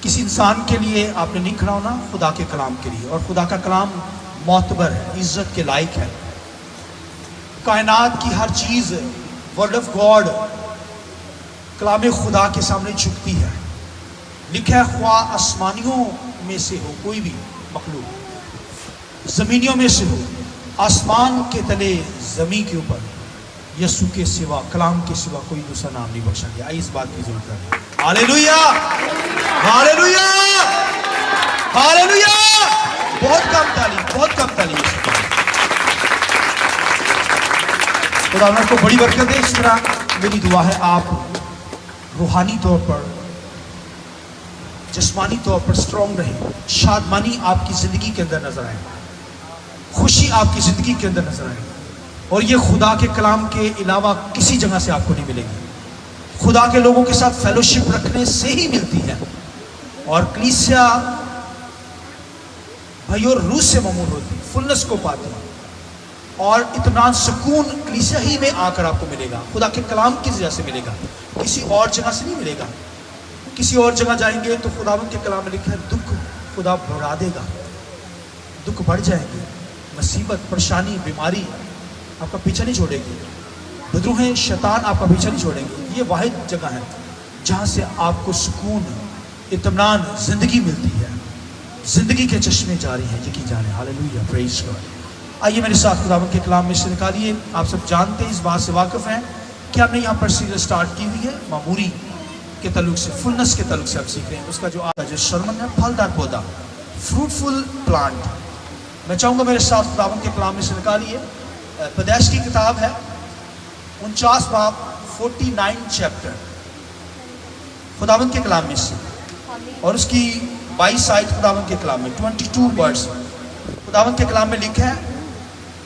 کسی انسان کے لیے آپ نے نہیں کھڑا ہونا، خدا کے کلام کے لیے. اور خدا کا کلام معتبر ہے، عزت کے لائق ہے. کائنات کی ہر چیز ورڈ آف گاڈ کلام خدا کے سامنے جھکتی ہے. لکھا ہے خواہ آسمانیوں میں سے ہو کوئی بھی مخلوق، زمینیوں میں سے ہو، آسمان کے تلے زمین کے اوپر، یسوع کے سوا، کلام کے سوا کوئی دوسرا نام نہیں بخشا گیا. آئی اس بات کی ضرورت ہے. ہاللیلویا، ہاللیلویا، ہاللیلویا. بہت کم تعلیم، بہت کم تعلیم. خدا آپ کو بڑی برکت دے. اس طرح میری دعا ہے آپ روحانی طور پر، جسمانی طور پر سٹرونگ رہیں. شادمانی آپ کی زندگی کے اندر نظر آئے، خوشی آپ کی زندگی کے اندر نظر آئے. اور یہ خدا کے کلام کے علاوہ کسی جگہ سے آپ کو نہیں ملے گی. خدا کے لوگوں کے ساتھ فیلوشپ رکھنے سے ہی ملتی ہے. اور کلیسیا بھائی اور روح سے معمور ہوتی، فلنس کو پاتی. اور اطمینان، سکون کلیسیا ہی میں آ کر آپ کو ملے گا. خدا کے کلام کی وجہ سے ملے گا، کسی اور جگہ سے نہیں ملے گا. کسی اور جگہ جائیں گے تو خداوند کے کلام میں لکھا ہے دکھ خدا بڑھا دے گا، دکھ بڑھ جائیں گے. مصیبت، پریشانی، بیماری آپ کا پیچھا نہیں چھوڑے گی. بدروہیں، شیطان آپ کا پیچھا نہیں چھوڑیں گے. یہ واحد جگہ ہے جہاں سے آپ کو سکون، اطمینان، زندگی ملتی ہے. زندگی کے چشمے جاری ہیں، یقین جانے. ہاللیلویا، پریز گاڈ. آئیے میرے ساتھ خداوند کے کلام میں سے نکالیے. آپ سب جانتے ہیں، اس بات سے واقف ہیں کہ ہم نے یہاں پر سیریز سٹارٹ کی ہوئی ہے معموری کے تعلق سے، فلنس کے تعلق سے آپ سیکھ رہے ہیں. اس کا جو آج سرمن ہے پھلدار پودا، فروٹفل پلانٹ. میں چاہوں گا میرے ساتھ خداوند کے کلام میں سے نکالیے. پیدائش کی کتاب ہے 49 باب 49 چیپٹر خداوند کے کلام میں سے، اور اس کی 22 آیت خداوند کے کلام میں 22 ورڈز خداوند کے کلام میں لکھا ہے.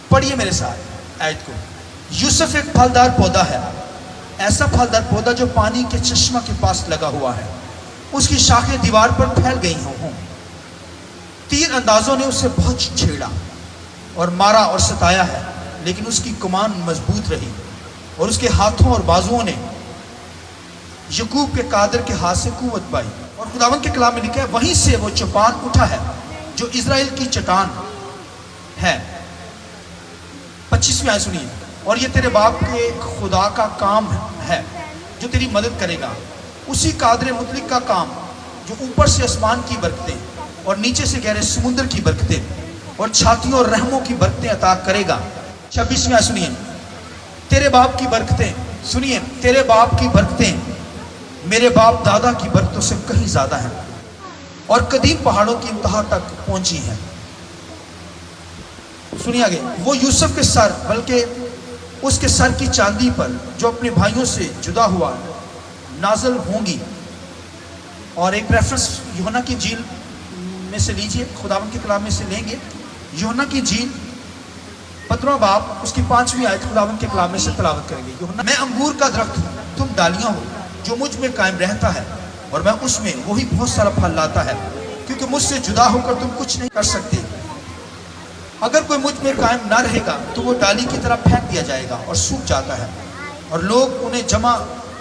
پڑھیے میرے ساتھ آیت کو. یوسف ایک پھلدار پودا ہے، ایسا پھلدار پودا جو پانی کے چشمہ کے پاس لگا ہوا ہے. اس کی شاخیں دیوار پر پھیل گئی ہوں. تیر اندازوں نے اسے بہت چھیڑا اور مارا اور ستایا ہے، لیکن اس کی کمان مضبوط رہی، اور اس کے ہاتھوں اور بازوؤں نے یعقوب کے قادر کے ہاتھ سے قوت پائی. اور خداوند کے کلام میں لکھا ہے وہیں سے وہ چٹان اٹھا ہے جو اسرائیل کی چٹان ہے. 25ویں آیت سنیے. اور یہ تیرے باپ کے خدا کا کام ہے جو تیری مدد کرے گا، اسی قادر مطلق کا کام جو اوپر سے آسمان کی برکتیں اور نیچے سے گہرے سمندر کی برکتیں اور چھاتیوں اور رحموں کی برکتیں عطا کرے گا. 26ویں آیت سنیے. تیرے باپ کی برکتیں، سنیے، تیرے باپ کی برکتیں میرے باپ دادا کی برکتوں سے کہیں زیادہ ہیں اور قدیم پہاڑوں کی انتہا تک پہنچی ہیں. سنیے آگے. وہ یوسف کے سر، بلکہ اس کے سر کی چاندی پر جو اپنے بھائیوں سے جدا ہوا نازل ہوں گی. اور ایک ریفرنس یوحنا کی انجیل میں سے لیجئے، خداوند کے کلام میں سے لیں گے. یوحنا کی انجیل 15واں باب اس کی 5ویں آیت خداوند کے کلام میں سے تلاوت کریں گے. یوحنا: میں انگور کا درخت ہوں، تم ڈالیاں ہو. جو مجھ میں قائم رہتا ہے اور میں اس میں، وہی بہت سارا پھل لاتا ہے، کیونکہ مجھ سے جدا ہو کر تم کچھ نہیں کر سکتے. اگر کوئی مجھ میں قائم نہ رہے گا تو وہ ڈالی کی طرح پھینک دیا جائے گا اور سوکھ جاتا ہے، اور لوگ انہیں جمع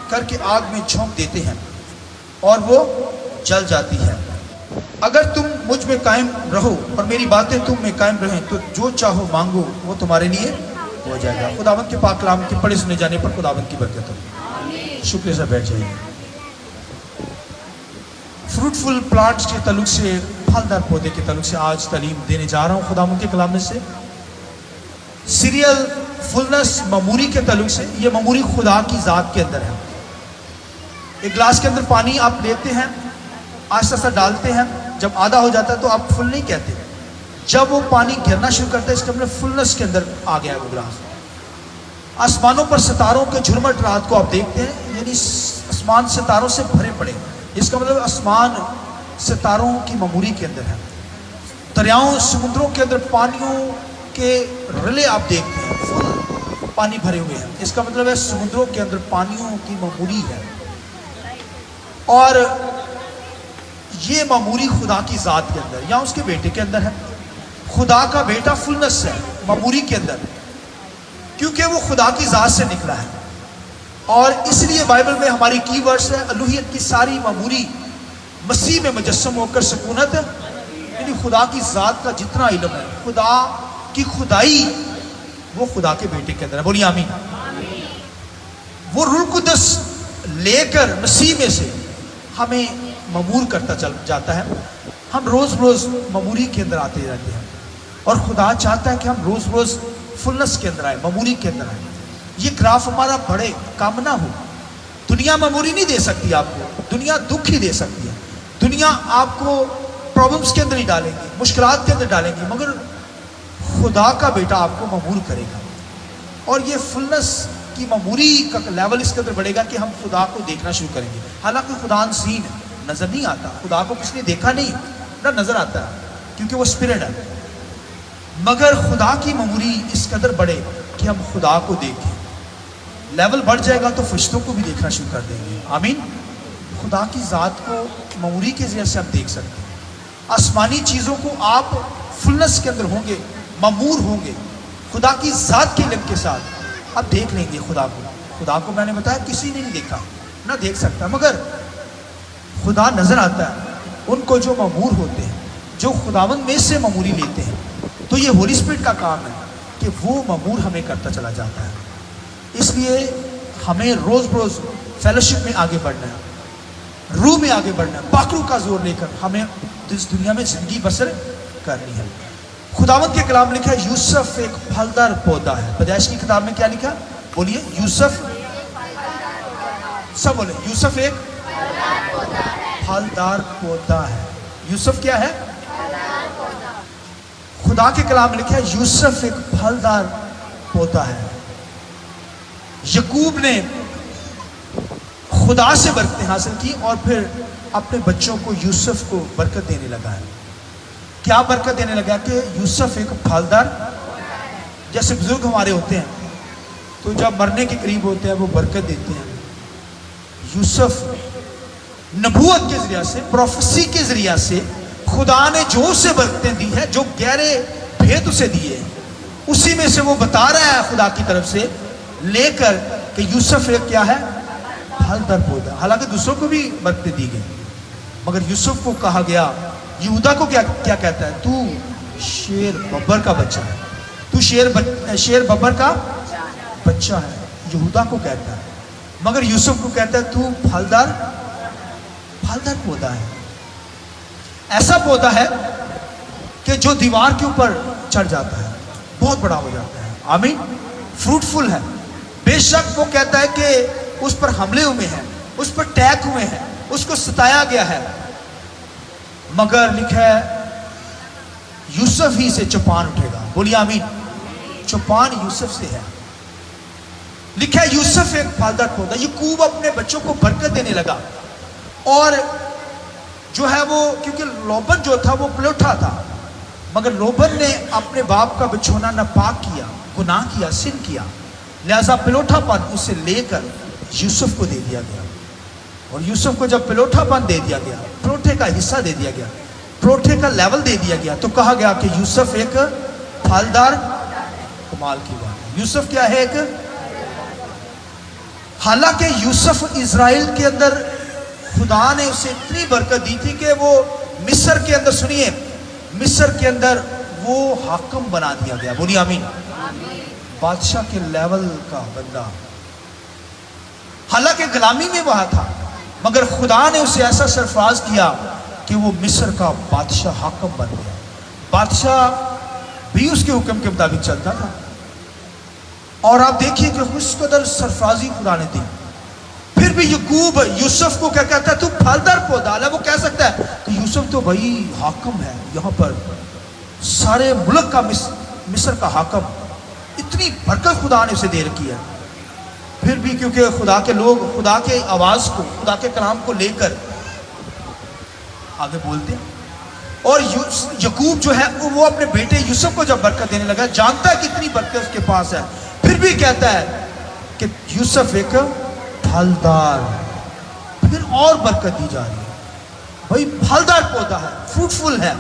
کر کے آگ میں جھونک دیتے ہیں اور وہ جل جاتی ہے. اگر تم مجھ میں قائم رہو اور میری باتیں تم میں قائم رہیں تو جو چاہو مانگو وہ تمہارے لیے ہو جائے گا. خداوند کے پاک کلام کے پڑھے سنے جانے پر خداوند کی برکت ہو. شکریہ سے بیٹھ جائیے. فروٹفل پلانٹس کے تعلق سے، پھلدار پودے کے تعلق سے آج تعلیم دینے جا رہا ہوں خداوند کے کلام میں سے. سیریل فلنس معموری کے تعلق سے. یہ معموری خدا کی ذات کے اندر ہے. ایک گلاس کے اندر پانی آپ لیتے ہیں، آہستہ آہستہ ڈالتے ہیں، جب آدھا ہو جاتا ہے تو آپ فل نہیں کہتے. جب وہ پانی گرنا شروع کرتا ہے اس کے اندر فلنس کے اندر آ گیا وہ گلاس. آسمانوں پر ستاروں کے جھرمٹ رات کو آپ دیکھتے ہیں، یعنی آسمان ستاروں سے بھرے پڑے. اس کا مطلب آسمان ستاروں کی معموری کے اندر ہے. دریاؤں، سمندروں کے اندر پانیوں کے رلے آپ دیکھتے ہیں، فل پانی بھرے ہوئے ہیں. اس کا مطلب ہے سمندروں کے اندر پانیوں کی معموری ہے. اور یہ معموری خدا کی ذات کے اندر یا اس کے بیٹے کے اندر ہے. خدا کا بیٹا فلنس ہے معموری کے اندر، کیونکہ وہ خدا کی ذات سے نکلا ہے. اور اس لیے بائبل میں ہماری کی ورڈز ہے الوہیت کی ساری معموری مسیح میں مجسم ہو کر سکونت، یعنی خدا کی ذات کا جتنا علم ہے، خدا کی خدائی وہ خدا کے بیٹے کے اندر ہے. بولیے آمین. وہ روح القدس لے کر مسیح میں سے ہمیں مامور کرتا چل جاتا ہے. ہم روز روز ماموری کے اندر آتے رہتے ہیں اور خدا چاہتا ہے کہ ہم روز روز فلنس کے اندر آئے، ماموری کے اندر آئے. یہ گراف ہمارا بڑھے، کم نہ ہو. دنیا ماموری نہیں دے سکتی آپ کو، دنیا دکھ ہی دے سکتی ہے. دنیا آپ کو پرابلمس کے اندر ہی ڈالیں گی، مشکلات کے اندر ڈالیں گی، مگر خدا کا بیٹا آپ کو مامور کرے گا. اور یہ فلنس کی ماموری کا لیول اس کے اندر بڑھے گا کہ ہم خدا کو دیکھنا شروع کریں گے. حالانکہ خدا انسین ہے، نظر نہیں آتا. خدا کو کس نے دیکھا نہیں نہ نظر آتا ہے کیونکہ وہ اسپرٹ ہے. مگر خدا کی ماموری اس قدر بڑھے کہ ہم خدا کو دیکھیں. لیول بڑھ جائے گا تو فرشتوں کو بھی دیکھنا شروع کر دیں گے. آمین. خدا کی ذات کو ماموری کے ذریعے سے ہم دیکھ سکتے ہیں. آسمانی چیزوں کو آپ فلنس کے اندر ہوں گے، مامور ہوں گے خدا کی ذات کے علم کے ساتھ. آپ دیکھ لیں گے خدا کو. خدا کو میں نے بتایا کسی نے نہیں دیکھا نہ دیکھ سکتا، مگر خدا نظر آتا ہے ان کو جو مامور ہوتے ہیں، جو خداوند میں سے ماموری لیتے ہیں. تو یہ ہولی اسپرٹ کا کام ہے کہ وہ مامور ہمیں کرتا چلا جاتا ہے. اس لیے ہمیں روز روز فیلوشپ میں آگے بڑھنا ہے، روح میں آگے بڑھنا ہے. پاک روح کا زور لے کر ہمیں اس دنیا میں زندگی بسر کرنی ہے. خداوند کے کلام لکھا ہے یوسف ایک پھلدار پودا ہے. پیدائش کی کتاب میں کیا لکھا؟ بولیے یوسف. سب بولے یوسف ایک پھلدار پودا ہے. یوسف کیا ہے؟ خدا کے کلام لکھا ہے یوسف ایک پھلدار پودا ہے. یعقوب نے خدا سے برکتیں حاصل کی اور پھر اپنے بچوں کو یوسف کو برکت دینے لگا ہے. کیا برکت دینے لگا کہ یوسف ایک پھلدار، جیسے بزرگ ہمارے ہوتے ہیں تو جب مرنے کے قریب ہوتے ہیں وہ برکت دیتے ہیں. یوسف نبوت کے ذریعے سے، پروفیسی کے ذریعے سے خدا نے جو اسے برکتیں دی ہے، جو گہرے بھید اسے دیے، اسی میں سے وہ بتا رہا ہے خدا کی طرف سے لے کر کہ یوسف ایک کیا ہے؟ پھلدار پودا. حالانکہ دوسروں کو بھی برکتیں دی گئی، مگر یوسف کو کہا گیا، یہودا کو کیا کہتا ہے؟ تو شیر ببر کا بچہ ہے. تو شیر ببر کا بچہ ہے، یہودا کو کہتا ہے. مگر یوسف کو کہتا ہے تو پھلدار پودا ہے. ایسا پودا ہے کہ جو دیوار کے اوپر چڑھ جاتا ہے، بہت بڑا ہو جاتا ہے. آمین. فروٹفل ہے. بے شک وہ کہتا ہے کہ اس پر حملے ہوئے ہیں، اس پر اٹیک ہوئے ہیں، اس کو ستایا گیا ہے، مگر لکھا ہے یوسف ہی سے چوپان اٹھے گا. بولیے آمین. چوپان یوسف سے ہے. لکھا ہے یوسف ایک پھلدار پودا. یعقوب اپنے بچوں کو برکت دینے لگا اور جو ہے وہ، کیونکہ لوبن جو تھا وہ پلوٹھا تھا، مگر لوبن نے اپنے باپ کا بچھونا ناپاک کیا، گناہ کیا، سن کیا، لہذا پلوٹھا پن اسے لے کر یوسف کو دے دیا گیا. اور یوسف کو جب پلوٹھا پن دے دیا گیا، پلوٹھے کا حصہ دے دیا گیا، پلوٹھے کا لیول دے دیا گیا، تو کہا گیا کہ یوسف ایک پھلدار. کمال کی بات ہے. یوسف کیا ہے؟ ایک. حالانکہ یوسف اسرائیل کے اندر خدا نے اسے اتنی برکت دی تھی کہ وہ مصر کے اندر، سنیے، مصر کے اندر وہ حاکم بنا دیا گیا. بولیے آمین. بادشاہ کے لیول کا بندہ. حالانکہ غلامی میں وہاں تھا، مگر خدا نے اسے ایسا سرفراز کیا کہ وہ مصر کا بادشاہ حاکم بن گیا. بادشاہ بھی اس کے حکم کے مطابق چلتا تھا. اور آپ دیکھیے کہ اس قدر سرفرازی خدا نے دی. پھر بھی یعقوب یوسف کو کیا کہتا ہے؟ تو پھلدار پودا ہے. وہ کہہ سکتا ہے کہ یوسف تو بھائی حاکم ہے یہاں پر، سارے ملک کا، مصر کا حاکم. اتنی برکت خدا نے اسے دے رکھی ہے. پھر بھی کیونکہ خدا کے لوگ خدا کے آواز کو، خدا کے کلام کو لے کر آگے بولتے ہیں. اور یعقوب جو ہے وہ اپنے بیٹے یوسف کو جب برکت دینے لگا، جانتا ہے کتنی برکت اس کے پاس ہے، پھر بھی کہتا ہے کہ یوسف ایک پھلدار. پھر اور برکت دی جا رہی ہے. بھائی پھلدار پودا ہے، فروٹفل ہے،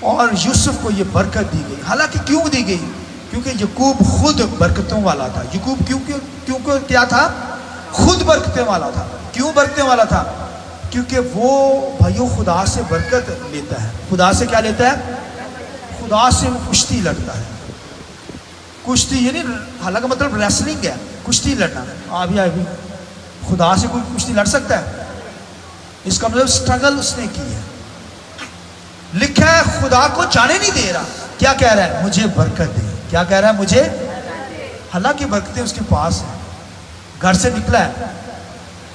اور یوسف کو یہ برکت دی گئی. حالانکہ کیوں دی گئی؟ کیونکہ یعقوب خود برکتوں والا تھا. یعقوب کیوں کیا تھا؟ خود برکتیں والا تھا. کیوں برکتیں والا تھا؟ کیونکہ وہ بھائیوں خدا سے برکت لیتا ہے. خدا سے کیا لیتا ہے؟ خدا سے وہ کشتی لڑتا ہے. کشتی یعنی حالانکہ مطلب ریسلنگ ہے، کشتی لڑنا. ابھی خدا سے کوئی کشتی لڑ سکتا ہے؟ اس کا مطلب سٹرگل اس نے کی ہے. لکھا ہے خدا کو جانے نہیں دے رہا. کیا کہہ رہا ہے؟ مجھے برکت دے. کیا کہہ رہا ہے؟ مجھے. حالانکہ برکتیں اس کے پاس ہیں. گھر سے نکلا ہے،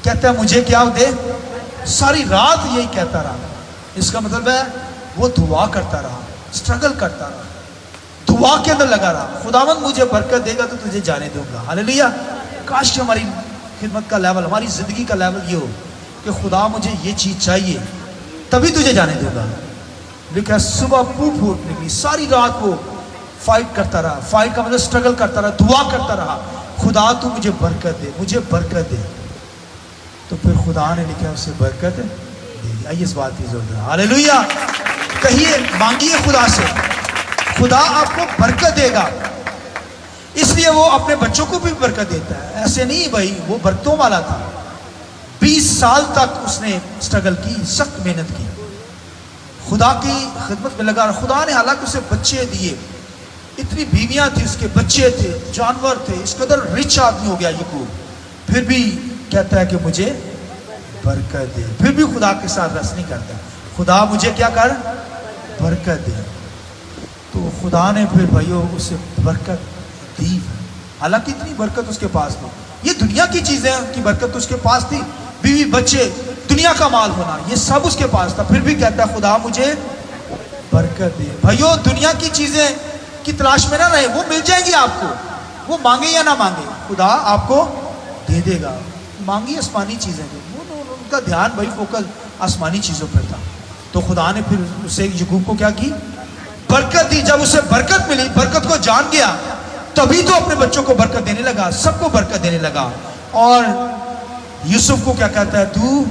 کہتا ہے مجھے کیا دے. ساری رات یہی کہتا رہا. اس کا مطلب ہے وہ دعا کرتا رہا، سٹرگل کرتا رہا، دعا کے اندر لگا رہا. خداوند مجھے برکت دے گا تو تجھے جانے دوں گا. ہاللیلویہ. کاش کہ ہماری خدمت کا لیول، ہماری زندگی کا لیول یہ ہو کہ خدا مجھے یہ چیز چاہیے تبھی تجھے جانے دوں گا. لیکن صبح پھوٹ پھوٹ نکلی، ساری رات وہ فائٹ کرتا رہا. فائٹ کا مطلب سٹرگل کرتا رہا، دعا کرتا رہا، خدا تو مجھے برکت دے، مجھے برکت دے. تو پھر خدا نے لکھا اسے برکت دے دی. آئیے اس بات کی ضرورت ہے. ہاللیلویہ. کہیے، مانگیے خدا سے، خدا آپ کو برکت دے گا. اس لیے وہ اپنے بچوں کو بھی برکت دیتا ہے. ایسے نہیں بھائی، وہ برکتوں والا تھا. 20 سال تک اس نے سٹرگل کی، سخت محنت کی، خدا کی خدمت میں لگا. خدا نے حالانکہ اسے بچے دیے، اتنی بیویاں تھی اس کے، بچے تھے، جانور تھے، اس قدر رچ آدمی ہو گیا یعقوب. پھر بھی کہتا ہے کہ مجھے برکت دے. پھر بھی خدا کے ساتھ رس نہیں کرتا. خدا مجھے کیا کر، برکت دے. تو خدا نے پھر بھائیو اسے برکت دی. حالانکہ اتنی برکت اس کے پاس تھی. یہ دنیا کی چیزیں کی برکت اس کے پاس تھی، بیوی بچے، دنیا کا مال ہونا، یہ سب اس کے پاس تھا. پھر بھی کہتا ہے خدا مجھے برکت دے. بھائیو دنیا کی چیزیں کی تلاش میں نہ رہے، وہ مل جائیں گی آپ کو. وہ مانگے یا نہ مانگے، خدا آپ کو دے دے گا. مانگی آسمانی چیزیں دے. ان کا دھیان بھائی فوکس آسمانی چیزوں پر تھا. تو خدا نے پھر اسے یعقوب کو کیا کی، برکت دی. جب اسے برکت ملی، برکت کو جان گیا، تبھی تو اپنے بچوں کو برکت دینے لگا، سب کو برکت دینے لگا. اور یوسف کو کیا کہتا ہے، تو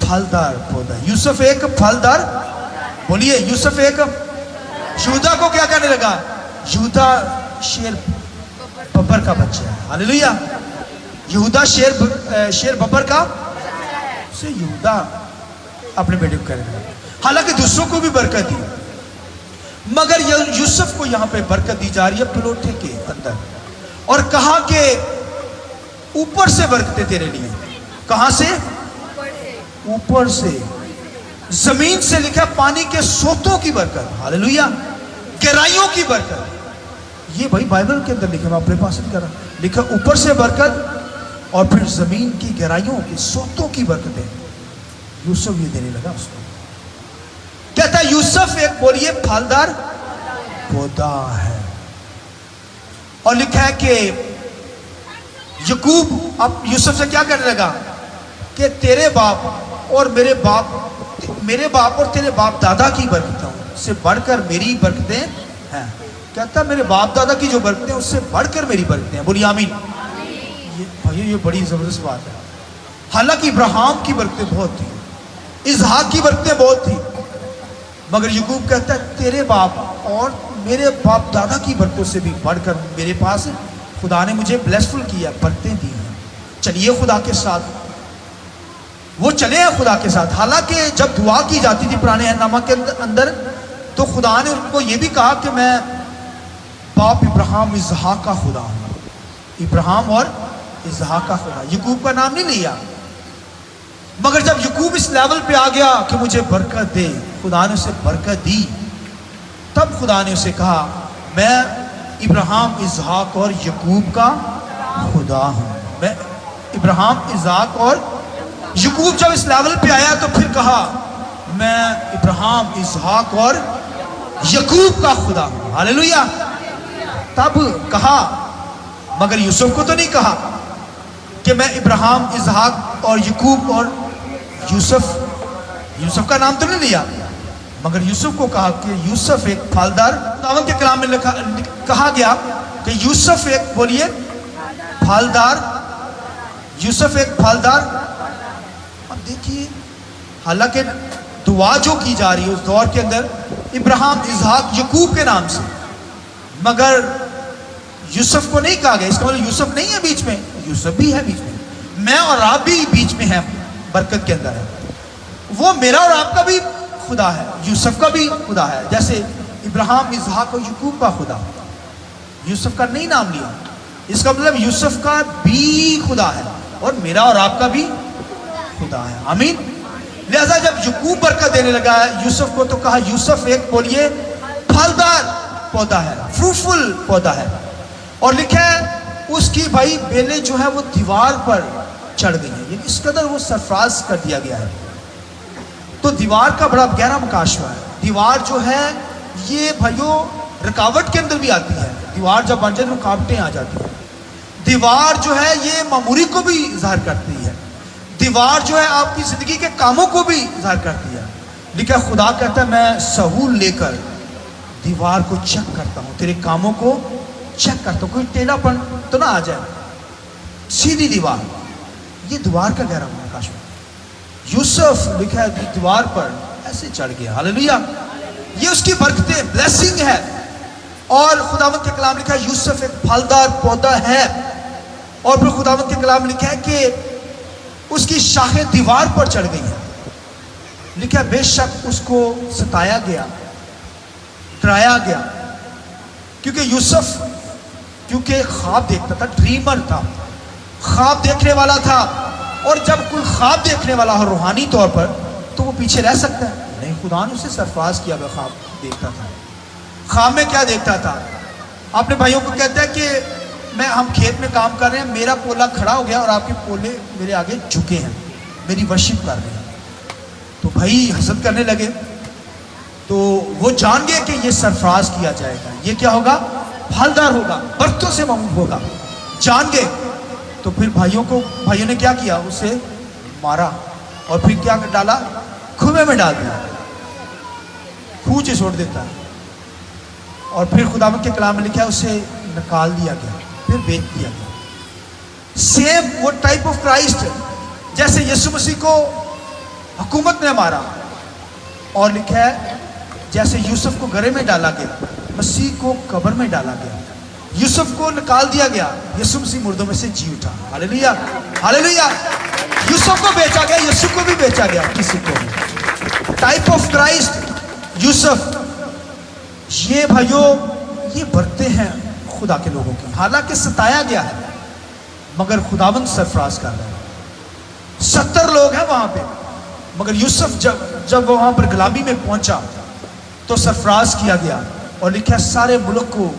پھلدار پودا. یوسف ایک پھلدار، بولیے یوسف ایک. یہودا کو کیا کہنے لگا، یہودا شیر ببر کا بچہ ہے. ہاللیلویہ. یہودا شیر ببر کا، اسے یہودا اپنے بیٹے کو کہنے لگا. حالانکہ دوسروں کو بھی برکت دی، مگر یوسف کو یہاں پہ برکت دی جا رہی ہے پلوٹے کے اندر. اور کہا کہ اوپر سے برکتیں تیرے لیے. کہاں سے؟ اوپر سے، زمین سے. لکھا پانی کے سوتوں کی برکت. ہاللیلویہ. گہرائیوں کی برکت. یہ بھائی بائبل کے اندر لکھا، میں اپنے پاس نہیں کر رہا. لکھا اوپر سے برکت اور پھر زمین کی گہرائیوں کی سوتوں کی برکتیں. یوسف یہ دینے لگا اس کو. کہتا ہے یوسف ایک، بولیے پھلدار پودا ہے. اور لکھا ہے کہ یعقوب اب یوسف سے کیا کرنے لگا کہ تیرے باپ اور میرے باپ اور تیرے باپ دادا کی برکتوں سے بڑھ کر میری برکتیں ہیں. کہتا ہے میرے باپ دادا کی جو برکتیں ہیں اس سے بڑھ کر میری برکتیں ہیں. بولیے آمین. یہ بڑی زبردست بات ہے. حالانکہ ابراہیم کی برکتیں بہت تھی، اسحاق کی برکتیں بہت تھی، مگر یعقوب کہتا ہے تیرے باپ اور میرے باپ دادا کی برکتوں سے بھی بڑھ کر میرے پاس خدا نے مجھے بلیسفل کیا، برکتیں دی ہیں. چلیے خدا کے ساتھ، وہ چلے ہیں خدا کے ساتھ. حالانکہ جب دعا کی جاتی تھی پرانے عہد نامہ کے اندر، تو خدا نے ان کو یہ بھی کہا کہ میں باپ ابراہیم اسحاق کا خدا ہوں. ابراہیم اور اسحاق کا خدا. یعقوب کا نام نہیں لیا. مگر جب یعقوب اس لیول پہ آ گیا کہ مجھے برکت دے، خدا نے اسے برکت دی. تب خدا نے اسے کہا میں ابراہیم اسحاق اور یعقوب کا خدا ہوں. میں ابراہیم اسحاق اور یعقوب جب اس لیول پہ آیا تو پھر کہا میں ابراہیم اسحاق اور یعقوب کا خدا ہوں. ہاللیلویہ. تب کہا، مگر یوسف کو تو نہیں کہا کہ میں ابراہیم اسحاق اور یعقوب اور یوسف کا نام تو نہیں لیا، مگر یوسف کو کہا کہ یوسف ایک پھلدار. خداوند کے کلام میں کہا گیا کہ یوسف ایک، بولیے پھلدار. یوسف ایک پھلدار. اب دیکھیے، حالانکہ دعا جو کی جا رہی ہے اس دور کے اندر ابراہیم اسحاق یعقوب کے نام سے، مگر یوسف کو نہیں کہا گیا. اس کا مطلب یوسف نہیں ہے بیچ میں، یوسف بھی ہے بیچ میں. میں اور آپ بھی بیچ میں ہیں برکت کے اندر ہے، وہ میرا اور آپ کا بھی خدا ہے، یوسف کا بھی خدا ہے. جیسے ابراہیم، اسحاق اور یعقوب کا خدا، یوسف کا نہیں نام لیا، اس کا مطلب یوسف کا بھی خدا ہے اور میرا اور آپ کا بھی خدا ہے. آمین. لہذا جب یعقوب برکت دینے لگا یوسف کو تو کہا یوسف ایک بولیے پھلدار پودا ہے، فروٹفل پودا ہے. اور لکھا ہے اس کی بھائی بیلیں جو ہے وہ دیوار پر چڑھ گئی ہیں، یعنی اس قدر وہ سرفراز کر دیا گیا ہے. تو دیوار کا بڑا گہرا مکاشفہ ہے. دیوار جو ہے یہ بھائیوں رکاوٹ کے اندر بھی آتی ہے. دیوار جب بن جائے رکاوٹیں آ جاتی ہیں. دیوار جو ہے یہ معموری کو بھی ظاہر کرتی ہے. دیوار جو ہے آپ کی زندگی کے کاموں کو بھی ظاہر کرتی ہے. لیکن خدا کہتا ہے میں سہول لے کر دیوار کو چیک کرتا ہوں، تیرے کاموں کو چیک کرتا ہوں، کوئی ٹیڑھا پن تو نہ آ جائے، سیدھی دیوار. یہ دیوار کا گہرا مکاشفہ. یوسف لکھا ہے دیوار پر ایسے چڑھ گیا. ہاللیلویہ. یہ اس کی برکتیں، بلیسنگ ہے. اور خداوند کے کلام لکھا ہے یوسف ایک پھلدار پودا ہے. اور پھر خداوند کے کلام لکھا ہے کہ اس کی شاخیں دیوار پر چڑھ گئی ہیں. لکھا ہے بے شک اس کو ستایا گیا، ڈرایا گیا، کیونکہ یوسف کیونکہ خواب دیکھتا تھا، ڈریمر تھا، خواب دیکھنے والا تھا. اور جب کوئی خواب دیکھنے والا ہو روحانی طور پر تو وہ پیچھے رہ سکتا ہے نہیں. خدا نے اسے سرفراز کیا ہوا خواب دیکھتا تھا. خواب میں کیا دیکھتا تھا؟ اپنے بھائیوں کو کہتا ہے کہ ہم کھیت میں کام کر رہے ہیں، میرا پولا کھڑا ہو گیا اور آپ کے پولے میرے آگے جھکے ہیں، میری ورشپ کر رہے ہیں. تو بھائی حسد کرنے لگے. تو وہ جان گئے کہ یہ سرفراز کیا جائے گا، یہ کیا ہوگا؟ پھلدار ہوگا، برکتوں سے مملو ہوگا. جان گئے. تو پھر بھائیوں نے کیا کیا؟ اسے مارا اور پھر کیا ڈالا؟ کنویں میں ڈال دیا، کھوج چھوڑ دیتا ہے. اور پھر خداوند کے کلام میں لکھا ہے اسے نکال دیا گیا، پھر بیچ دیا گیا. سیم وہ ٹائپ آف کرائسٹ جیسے یسوع مسیح کو حکومت نے مارا، اور لکھا ہے جیسے یوسف کو گرے میں ڈالا گیا، مسیح کو قبر میں ڈالا گیا. یوسف کو نکال دیا گیا، یسوع مسیح مردوں میں سے جی اٹھا. ہاللیلویہ. ہاللیلویہ. یوسف کو بیچا گیا، یسوع کو بھی بیچا گیا. کسی کو بھی ٹائپ آف کرائسٹ یوسف. یہ بھائیوں یہ برکتیں ہیں خدا کے لوگوں کی. حالانکہ ستایا گیا ہے مگر خداوند سرفراز کر رہا ہے. 70 لوگ ہیں وہاں پہ، مگر یوسف جب وہاں پر غلامی میں پہنچا تو سرفراز کیا گیا. اور لکھا سارے ملک کو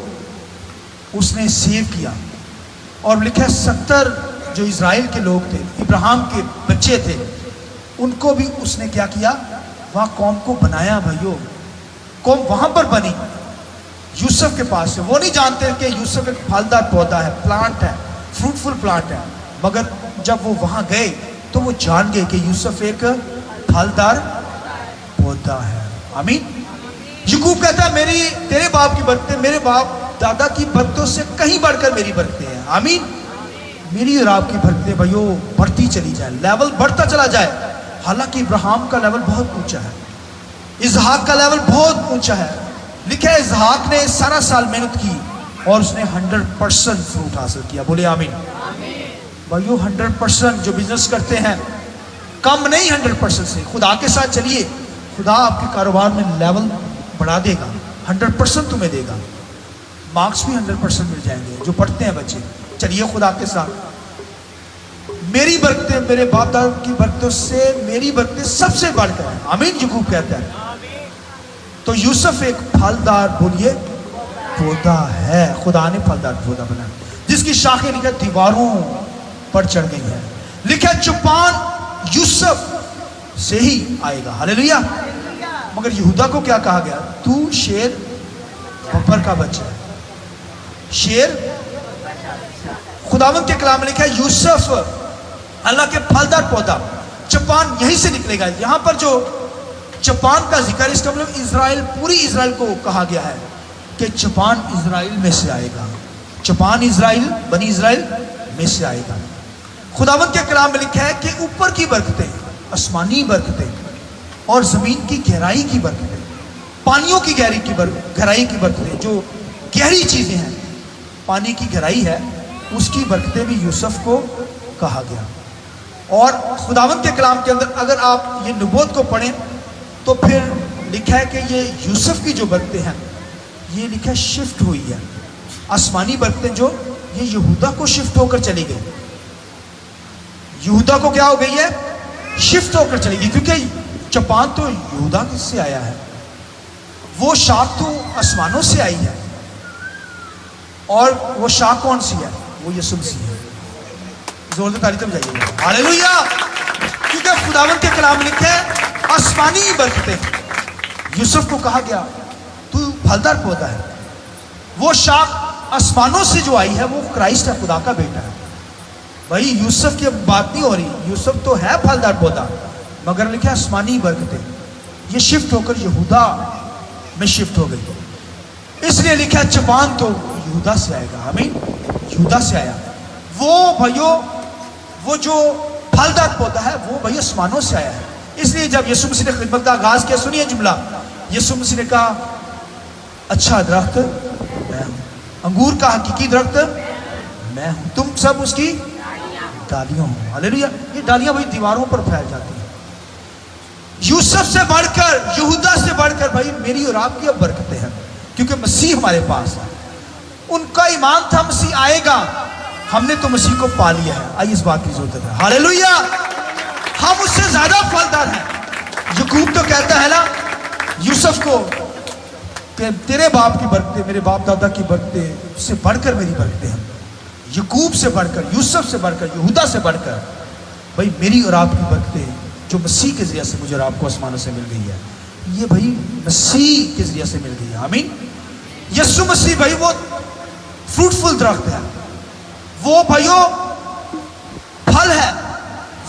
اس نے سیو کیا. اور لکھا 70 جو اسرائیل کے لوگ تھے، ابراہیم کے بچے تھے، ان کو بھی اس نے کیا کیا؟ وہاں قوم کو بنایا. بھائیو قوم وہاں پر بنی یوسف کے پاس سے. وہ نہیں جانتے کہ یوسف ایک پھلدار پودا ہے، پلانٹ ہے، فروٹفل پلانٹ ہے. مگر جب وہ وہاں گئے تو وہ جان گئے کہ یوسف ایک پھلدار پودا ہے. آمین. یعقوب کہتا ہے تیرے باپ کی برکتیں میرے باپ دادا کی برکتوں سے کہیں بڑھ کر میری برکتیں ہیں. آمین. میری اور آپ کی برکتیں بھائیو بڑھتی چلی جائے، لیول بڑھتا چلا جائے. حالانکہ ابراہیم کا لیول بہت اونچا ہے، اسحاق کا لیول بہت اونچا ہے. لکھا ہے اسحاق نے 17 سال محنت کی اور اس نے 100% فروٹ حاصل کیا. بولے آمین. بھائیو 100% جو بزنس کرتے ہیں کم نہیں، 100% سے خدا کے ساتھ چلیے، خدا آپ کے کاروبار میں لیول بڑھا دے گا، 100% تمہیں دے گا. مارکس بھی 100% مل جائیں گے جو پڑھتے ہیں بچے. چلیے خدا کے ساتھ. میری برکتیں میرے باپ دادا کی برکتوں سے میری برکتیں سب سے بڑھ کر ہیں. آمین. یعقوب کہتا ہے. تو یوسف ایک پھلدار بولیے پودا ہے. خدا نے پھلدار پودا بنایا جس کی شاخیں لکھا دیواروں پر چڑھ گئی ہیں. لکھا چوپان یوسف سے ہی آئے گا. ہاللیلویہ. مگر یہودا کو کیا کہا گیا؟ تو شیر بپر کا بچہ ہے. شیر. خداوند کے کلام میں لکھا ہے یوسف اللہ کے پھلدار پودا، چوپان یہیں سے نکلے گا. یہاں پر جو چوپان کا ذکر، اس کا مطلب اسرائیل، پوری اسرائیل کو کہا گیا ہے کہ چوپان اسرائیل میں سے آئے گا. چوپان اسرائیل، بنی اسرائیل میں سے آئے گا. خداوند کے کلام میں لکھا ہے کہ اوپر کی برکتیں، آسمانی برکتیں اور زمین کی گہرائی کی برکتیں، پانیوں کی گہرائی کی برکتیں، جو گہری چیزیں ہیں، پانی کی گہرائی ہے، اس کی برکتیں بھی یوسف کو کہا گیا. اور خداوند کے کلام کے اندر اگر آپ یہ نبوت کو پڑھیں تو پھر لکھا ہے کہ یہ یوسف کی جو برکتیں ہیں یہ لکھا ہے شفٹ ہوئی ہے. آسمانی برکتیں جو یہ یہودا کو شفٹ ہو کر چلی گئی. یہودا کو کیا ہو گئی ہے؟ شفٹ ہو کر چلی گئی، کیونکہ چپان تو یہودا سے آیا ہے، وہ شاخ تو آسمانوں سے آئی ہے. اور وہ شاخ کون سی ہے؟ وہ یسوع مسیح ہے. زور سے تالی تب جائیے گا ہاللیلویا. کیونکہ خداوند کے کلام لکھے آسمانی برکتیں. یوسف کو کہا گیا تو پھلدار پودا ہے. وہ شاخ آسمانوں سے جو آئی ہے وہ کرائسٹ ہے، خدا کا بیٹا ہے. بھائی یوسف کی بات نہیں ہو رہی، یوسف تو ہے پھلدار پودا، مگر لکھے آسمانی برکتیں یہ شفٹ ہو کر یہودا میں شفٹ ہو گئی. اس لیے لکھا چپان تو یہودا سے آئے گا. آمین. یہودا سے آیا. وہ بھائیو وہ جو پھلدار پودا ہے وہ بھائی آسمانوں سے آیا ہے. اس لیے جب یسوع مسیح نے خدمت کا آغاز کیا، سنیے جملہ، یسوع مسیح نے کہا اچھا درخت میں ہوں، انگور کا حقیقی درخت میں ہوں، تم سب اس کی ڈالیاں ہوں. ہاللیلویا. یہ ڈالیاں بھائی دیواروں پر پھیل جاتی ہیں. یوسف سے بڑھ کر، یہودا سے بڑھ کر بھائی میری اور آپ کی اب برکتیں ہیں، کیونکہ مسیح ہمارے پاس ہے. ان کا ایمان تھا مسیح آئے گا، ہم نے تو مسیح کو پا لیا ہے. آئیے اس بات کی ضرورت ہے. ہاللیلویا. ہم اس سے زیادہ پھلدار ہیں. یعقوب تو کہتا ہے نا یوسف کو کہ تیرے باپ کی برکتیں، میرے باپ دادا کی برکتیں سے بڑھ کر میری برکتیں ہیں. یعقوب سے بڑھ کر، یوسف سے بڑھ کر، یہودا سے بڑھ کر بھائی میری اور آپ کی برکتیں جو مسیح کے ذریعے سے مجھے اور آپ کو آسمانوں سے مل گئی ہے، یہ بھائی مسیح کے ذریعے سے مل گئی ہے. آمین. یسوع مسیح بھائی وہ فروٹفل درخت ہے، وہ بھائیو پھل ہے،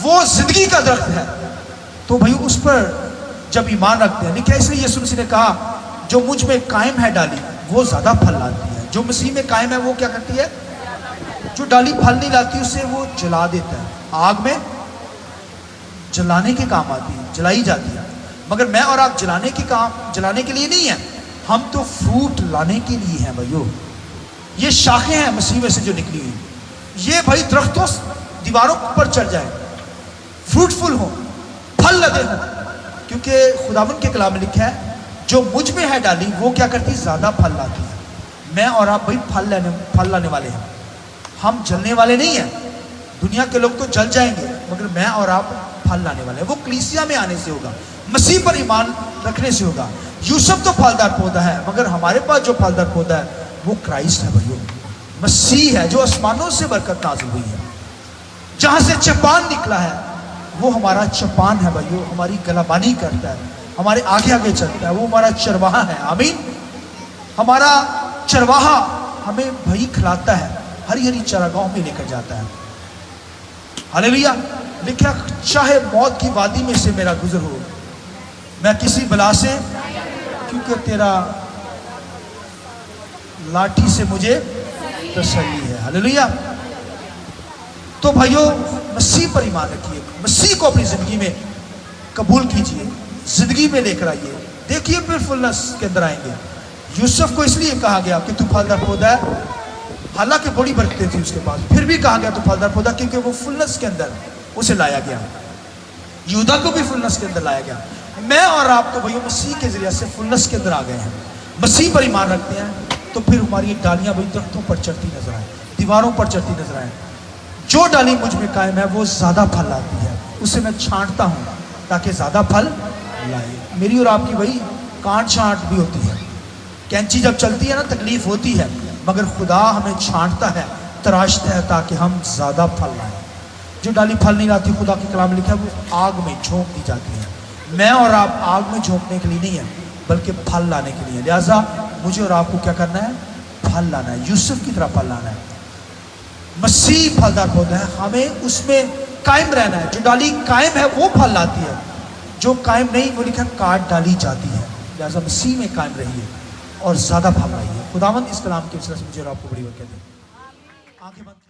وہ زندگی کا درخت ہے. تو بھائی اس پر جب ایمان رکھتے ہیں، لکھا ہے اس لیے یسوع مسیح نے کہا جو مجھ میں قائم ہے ڈالی وہ زیادہ پھل لاتی ہے. جو مسیح میں قائم ہے وہ کیا کرتی ہے؟ جو ڈالی پھل نہیں لاتی اسے وہ جلا دیتا ہے. آگ میں جلانے کے کام آتی ہے، جلائی جاتی ہے. مگر میں اور آپ جلانے کے لیے نہیں ہیں، ہم تو فروٹ لانے کے لیے ہیں. بھائیو یہ شاخیں ہیں مسیح میں سے جو نکلی ہوئی، یہ بھائی درختوں دیواروں پر چڑھ جائیں، فروٹفل ہوں، پھل لگے ہوں. کیونکہ خداوند کے کلام میں لکھا ہے جو مجھ میں ہے ڈالی وہ کیا کرتی؟ زیادہ پھل لاتی ہے. میں اور آپ بھائی پھل لانے والے ہیں، ہم جلنے والے نہیں ہیں. دنیا کے لوگ تو جل جائیں گے، مگر میں اور آپ پھل لانے والے ہیں. وہ کلیسیا میں آنے سے ہوگا، مسیح پر ایمان رکھنے سے ہوگا. یوسف تو پھلدار پودا ہے، مگر ہمارے پاس جو پھلدار پودا ہے وہ کرائسٹ ہے. بھائیو مسیح ہے جو آسمانوں سے برکت نازل ہوئی ہے. جہاں سے چپان نکلا ہے وہ ہمارا چپان ہے. بھائیو ہماری گلابانی کرتا ہے، ہمارے آگے آگے چلتا ہے، وہ ہمارا چرواہا ہے. آمین. ہمارا چرواہا ہمیں بھائی کھلاتا ہے، ہری ہری چراگاہوں میں لے کر جاتا ہے. ہاللیلویا. لکھا چاہے موت کی وادی میں سے میرا گزر ہو، میں کسی بلا سے، کیونکہ تیرا لاٹھی سے مجھے تسلی ہے. ہاللیلویا. تو بھائیو مسیح پر ایمان رکھیے، مسیح کو اپنی زندگی میں قبول کیجئے، زندگی میں لے کر آئیے. دیکھیے پھر فلنس کے اندر آئیں گے. یوسف کو اس لیے کہا گیا کہ تو پھلدار پودا ہے، حالانکہ بڑی برکتیں تھی اس کے پاس، پھر بھی کہا گیا تو پھلدار پودا، کیونکہ وہ فلنس کے اندر اسے لایا گیا. یہودا کو بھی فلنس کے اندر لایا گیا. میں اور آپ تو بھائیو مسیح کے ذریعے سے فلنس کے اندر آ گئے ہیں. مسیح پر ایمان رکھتے ہیں تو پھر ہماری ڈالیاں بھائی درختوں پر چڑھتی نظر آئیں، دیواروں پر چڑھتی نظر آئیں. جو ڈالی مجھ میں قائم ہے وہ زیادہ پھل لاتی ہے، اسے میں چھانٹتا ہوں تاکہ زیادہ پھل لائے. میری اور آپ کی بھائی کانٹ چھانٹ بھی ہوتی ہے، کینچی جب چلتی ہے نا تکلیف ہوتی ہے، مگر خدا ہمیں چھانٹتا ہے، تراشتا ہے تاکہ ہم زیادہ پھل لائیں. جو ڈالی پھل نہیں لاتی، خدا کے کلام لکھا ہے وہ آگ میں جھونک دی جاتی ہے. میں اور آپ آگ میں جھونکنے کے لیے نہیں ہیں بلکہ پھل لانے کے لیے. لہٰذا مجھے اور آپ کو کیا کرنا ہے؟ پھل لانا ہے. یوسف کی طرح پھل لانا ہے. مسیح پھلدار پودا ہے، ہمیں اس میں قائم رہنا ہے. جو ڈالی قائم ہے وہ پھل لاتی ہے، جو قائم نہیں وہ لکھا کاٹ ڈالی جاتی ہے. لہٰذا مسیح میں قائم رہیے اور زیادہ پھل لائیے. خداوند اس کلام کے وسیلے سے مجھے اور آپ کو بڑی برکت دے. آنکھیں بند